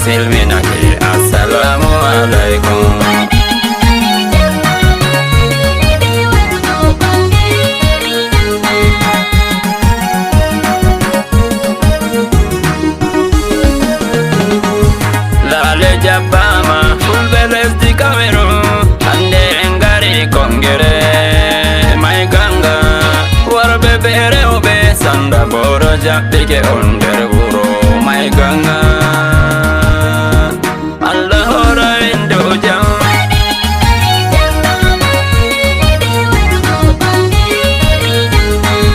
silminaki assalamu alaikum. Lale jabama fulbeles di kamero ande engari kongere Maiganga warbe bere obe Sanda Boro jabbike onder wuro Maiganga Allah hora endo jam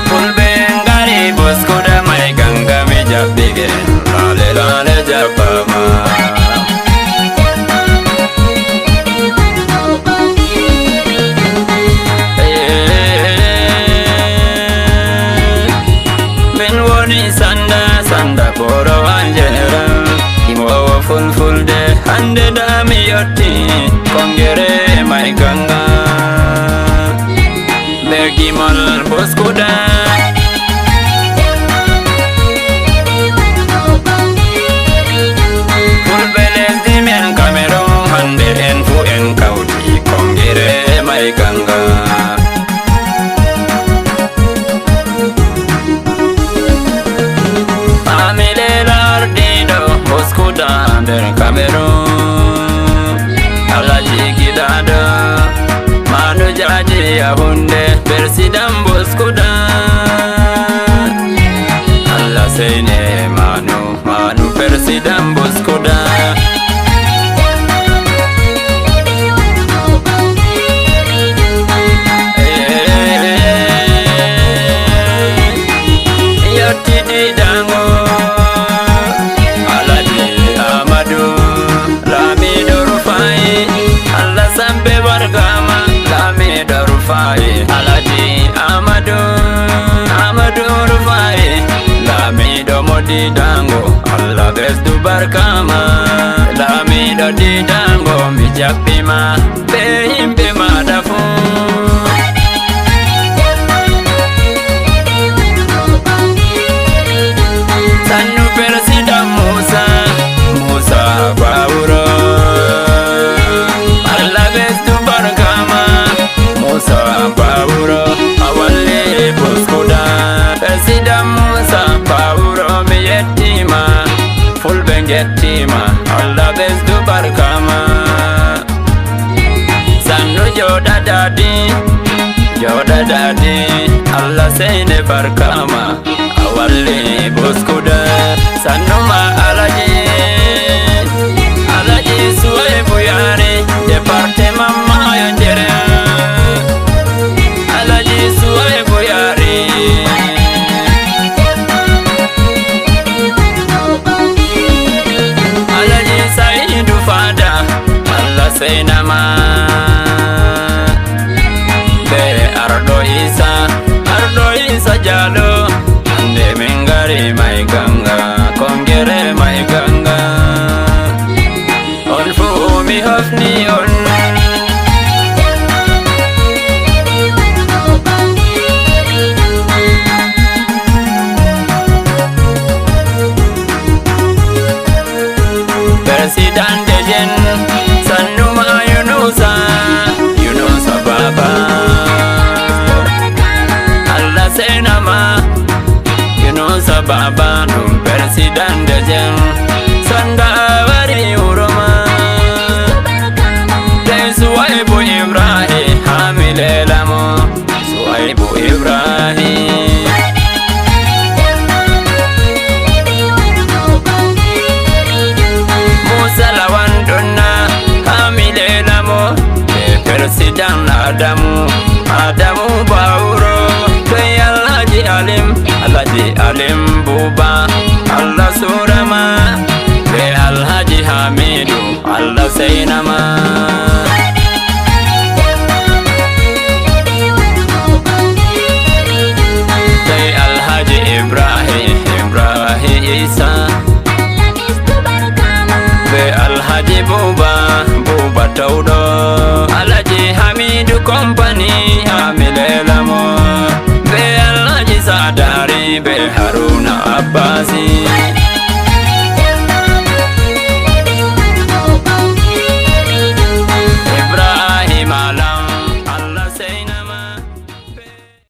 fulbe engari Mboscuda Maiganga me jabbike lale jabama. Sanda Boro anjera imo full de hande dami yotti kongere Maiganga bergimol Mboscuda full beles di men kamero hande en fu en kauti kongere Maiganga. Mboscuda der kamero alaji gidada manu jaji ahunde persidam Mboscuda Allah sene manu persidam Mboscuda yotti di dango Alaji Amadu Rufai Lamido Modi Dango Allah bestu barkama Lamido di Dango Mijapima Behimbe madafu Sanu persida Musa Boro Allah bestu barkama Sanda Boro awale Mboscuda persida Musa Boro me yetima full bengetima Allah bestu barkama Sanu joda dadi Allah sene barkama awale Mboscuda Sanu ma alaji suwe buyare departement mayonjere Senama be ardo isa jalo ande mengari Maiganga kongere Maiganga on fu mi hofni on President Dejen Yunusa Baba Allah senama Yunusa Baba num President Dejen Sanda Bari Uroma Den Suwaibu Ibrahim Hamile Lamo Suwaibu Ibrahim Musa Lawan Donna Hamile Lamo President Adamu Boro Alaji Alim Buba Allah Surama Alhaji Hamidu Allah Sainama Alhaji Ibrahim Isa Alhaji Buba Taudo Alhaji Hamidu Company Hamile Lamo Alhaji Sadari Haruna Abbasi